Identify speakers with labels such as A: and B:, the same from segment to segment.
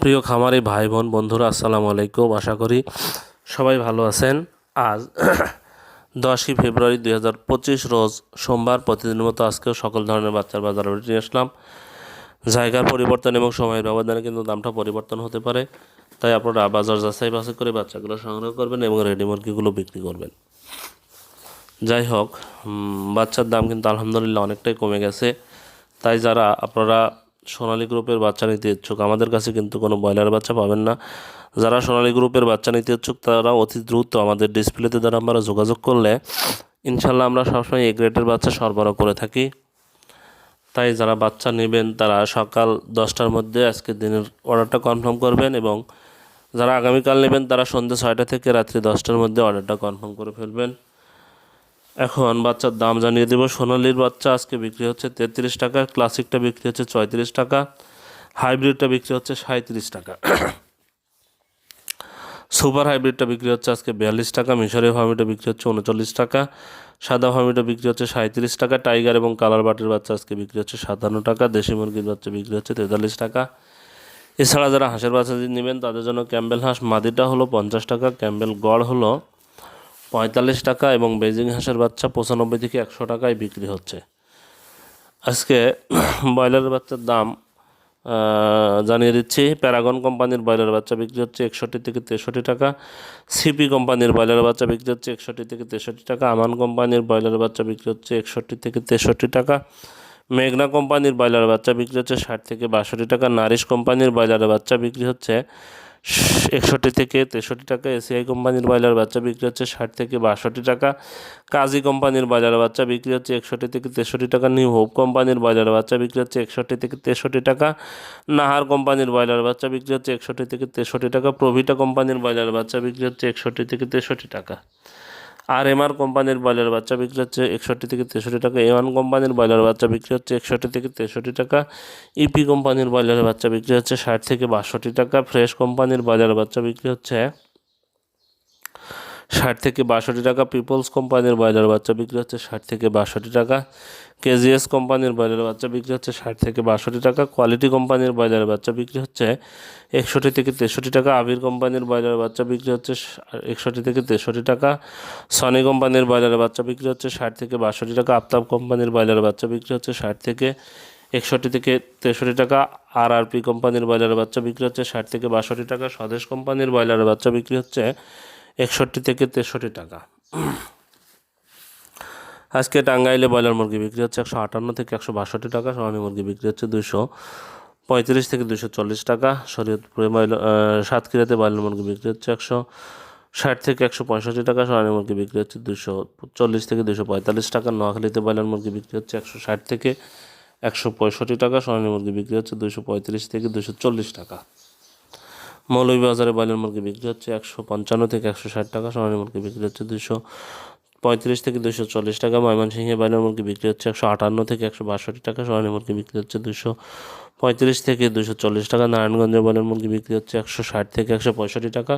A: প্রিয় খামারি ভাই বোন বন্ধুরা, আসসালামু আলাইকুম। আশা করি সবাই ভালো আছেন। আজ 10ই ফেব্রুয়ারি 2025 রোজ সোমবার। প্রতিদিনের মতো আজকেও সকল ধরনের বাচ্চার বাজার আপডেট নিয়ে আসলাম। জায়গার পরিবর্তন এবং সময়ের ব্যবধানে কিন্তু দামটা পরিবর্তন হতে পারে, তাই আপনারা বাজার যাচাই বাছাই করে বাচ্চাগুলো সংগ্রহ করবেন এবং রেডি মুরগিগুলো বিক্রি করবেন। যাই হোক, বাচ্চার দাম কিন্তু আলহামদুলিল্লাহ অনেকটাই কমে গেছে। তাই যারা আপনারা সোনালী গ্রুপের বাচ্চা নিতে ইচ্ছুক, আমাদের কাছে কিন্তু কোনো ব্রয়লার বাচ্চা পাবেন না। যারা সোনালী গ্রুপের বাচ্চা নিতে ইচ্ছুক তারা অতি দ্রুত আমাদের ডিসপ্লেতে দ্বারা আমরা যোগাযোগ করলে ইনশাল্লাহ আমরা সবসময় এ গ্রেডের বাচ্চা সরবরাহ করে থাকি। তাই যারা বাচ্চা নেবেন তারা সকাল 10টার মধ্যে আজকের দিনের অর্ডারটা কনফার্ম করবেন, এবং যারা আগামীকাল নেবেন তারা সন্ধ্যে 6টা থেকে রাত্রি 10টার মধ্যে অর্ডারটা কনফার্ম করে ফেলবেন। এখন বাচ্চার দাম জানিয়ে দেব। সোনালির বাচ্চা আজকে বিক্রি হচ্ছে 33 টাকা, ক্লাসিকটা বিক্রি হচ্ছে 34 টাকা, হাইব্রিডটা বিক্রি হচ্ছে 37 টাকা, সুপার হাইব্রিডটা বিক্রি হচ্ছে আজকে 42 টাকা, মিশরীয় ফার্মিটা বিক্রি হচ্ছে 39 টাকা, সাদা ফার্মিটা বিক্রি হচ্ছে 37 টাকা, টাইগার এবং কালার বাটির বাচ্চা আজকে বিক্রি হচ্ছে 57 টাকা, দেশি মুরগির বাচ্চা বিক্রি হচ্ছে 43 টাকা। এছাড়া যারা হাঁসের বাচ্চা নেবেন তাদের জন্য ক্যাম্বেল হাঁস মাদিটা হলো 50 টাকা, ক্যাম্বেল গড় হলো 45 টাকা, এবং বেজিং হাঁসের বাচ্চা 95 থেকে 100 টাকায় বিক্রি হচ্ছে। আজকে ব্রয়লারের বাচ্চার দাম জানিয়ে দিচ্ছি। প্যারাগন কোম্পানির ব্রয়লার বাচ্চা বিক্রি হচ্ছে 61 থেকে 63 টাকা, সিপি কোম্পানির ব্রয়লার বাচ্চা বিক্রি হচ্ছে 61 থেকে 63 টাকা, আমান কোম্পানির ব্রয়লার বাচ্চা বিক্রি হচ্ছে 61 থেকে 63 টাকা, মেঘনা কোম্পানির ব্রয়লার বাচ্চা বিক্রি হচ্ছে 60 থেকে 62 টাকা, নারিশ কোম্পানির ব্রয়লার বাচ্চা বিক্রি হচ্ছে 61 থেকে 63 টাকা, এসিআই কোম্পানির ব্রয়লার বাচ্চা বিক্রি হচ্ছে 60 থেকে 62 টাকা, কাজী কোম্পানির ব্রয়লার বাচ্চা বিক্রি হচ্ছে 61 থেকে 63 টাকা, নিউ হোপ কোম্পানির ব্রয়লার বাচ্চা বিক্রি হচ্ছে 61 থেকে 63 টাকা, নাহার কোম্পানির ব্রয়লার বাচ্চা বিক্রি হচ্ছে 61 থেকে 63 টাকা, প্রভিটা কোম্পানির ব্রয়লার বাচ্চা বিক্রি হচ্ছে 61 থেকে 63 টাকা, আর এমআর কোম্পানির ব্রয়লার বাচ্চা বিক্রি হচ্ছে 61 থেকে 63 টাকা, এওয়ান কোম্পানির ব্রয়লার বাচ্চা বিক্রি হচ্ছে 61 থেকে 63 টাকা, ইপি কোম্পানির ব্রয়লার বাচ্চা বিক্রি হচ্ছে 60 থেকে 62 টাকা, ফ্রেশ কোম্পানির ব্রয়লার বাচ্চা বিক্রি হচ্ছে 60 থেকে 62 টাকা, পিপলস কোম্পানির ব্রয়লার বাচ্চা বিক্রি হচ্ছে 60 থেকে 62 টাকা, কেজিএস কোম্পানির ব্রয়লার বাচ্চা বিক্রি হচ্ছে 60 থেকে 62 টাকা, কোয়ালিটি কোম্পানির ব্রয়লার বাচ্চা বিক্রি হচ্ছে 61 থেকে 63 টাকা, আবির কোম্পানির ব্রয়লার বাচ্চা বিক্রি হচ্ছে 61 থেকে 63 টাকা, সনি কোম্পানির ব্রয়লার বাচ্চা বিক্রি হচ্ছে 60 থেকে 62 টাকা, আফতাব কোম্পানির ব্রয়লার বাচ্চা বিক্রি হচ্ছে 60 থেকে 61 থেকে 63 টাকা, আরআরপি কোম্পানির ব্রয়লার বাচ্চা বিক্রি হচ্ছে 60 থেকে 62 টাকা, স্বদেশ কোম্পানির ব্রয়লার বাচ্চা বিক্রি হচ্ছে 61 থেকে 63 টাকা। আজকে টাঙ্গাইলে ব্রয়লার মুরগি বিক্রি হচ্ছে 158 থেকে 162 টাকা, সোনালী মুরগি বিক্রি হচ্ছে 235 থেকে 240 টাকা, শরীয়তপুরে সাতক্ষীরাতে ব্রয়লার মুরগি বিক্রি হচ্ছে 160 থেকে 165 টাকা, সোনালী মুরগি বিক্রি হচ্ছে 240 থেকে 245 টাকা, নোয়াখালীতে ব্রয়লার মুরগি বিক্রি হচ্ছে 160 থেকে 165 টাকা, সোনালী মুরগি বিক্রি হচ্ছে 235 থেকে 240 টাকা, মৌলভীবাজারে ব্রয়লার মুরগি বিক্রি হচ্ছে 155 থেকে 160 টাকা, সোনালী মুরগি বিক্রি হচ্ছে 235 থেকে 240 টাকা, ময়মনসিংহে ব্রয়লার মুরগি বিক্রি হচ্ছে 158 থেকে 162 টাকা, সোনালী মুরগি বিক্রি হচ্ছে 235 থেকে 240 টাকা, নারায়ণগঞ্জে ব্রয়লার মুরগি বিক্রি হচ্ছে 160 থেকে 165 টাকা,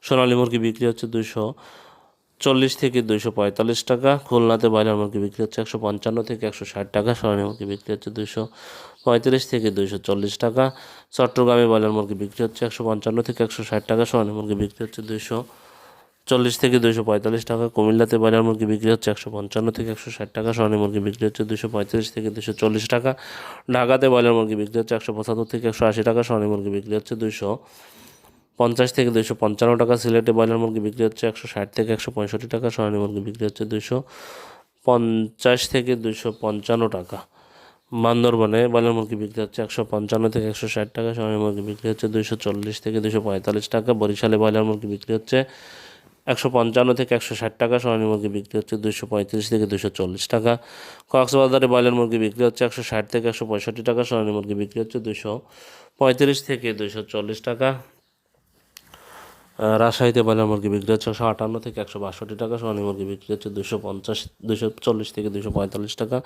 A: সোনালী মুরগি বিক্রি হচ্ছে 240 থেকে 245 টাকা, খুলনাতে ব্রয়লার মুরগি বিক্রি হচ্ছে 155 থেকে 160 টাকা, সোনালী মুরগি বিক্রি হচ্ছে 235 থেকে 240 টাকা, চট্টগ্রামে ব্রয়লার মুরগি বিক্রি হচ্ছে 155 থেকে 160 টাকা, সোনালী মুরগি বিক্রি হচ্ছে 240 থেকে 245 টাকা, কুমিল্লাতে ব্রয়লার মুরগি বিক্রি হচ্ছে 155 থেকে 160 টাকা, সোনালী মুরগি বিক্রি হচ্ছে 235 থেকে 240 টাকা, ঢাকাতে ব্রয়লার মুরগি বিক্রি হচ্ছে 175 থেকে 180 টাকা, সোনালী মুরগি বিক্রি হচ্ছে 250 থেকে 255 টাকা, সিলেটে ব্রয়লার মুরগি বিক্রি হচ্ছে 160 থেকে 165 টাকা, সোনালী মুরগি বিক্রি হচ্ছে 250 থেকে 255 টাকা, বান্দরবানে ব্রয়লার মুরগি বিক্রি হচ্ছে 155 থেকে 160 টাকা, সোনালী মুরগি বিক্রি হচ্ছে 240 থেকে 245 টাকা, বরিশালে ব্রয়লার মুরগি বিক্রি হচ্ছে 155 থেকে 160 টাকা, সোনালী মুরগি বিক্রি হচ্ছে 235 থেকে 240 টাকা, কক্সবাজারে ব্রয়লার মুরগি বিক্রি হচ্ছে 160 থেকে 165 টাকা, সোনালী মুরগি বিক্রি হচ্ছে 235 থেকে 240 টাকা, রাজশাহীতে ব্রয়লার মুরগি বিক্রি হচ্ছে 158 থেকে 162 টাকা, সোনালী মুরগি বিক্রি হচ্ছে 240 থেকে 245 টাকা,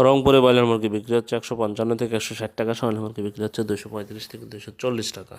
A: রংপুরে ব্রয়লার মুরগি বিক্রি হচ্ছে 155 থেকে 160 টাকা, সোনালী মুরগি বিক্রি হচ্ছে 235 থেকে 240 টাকা।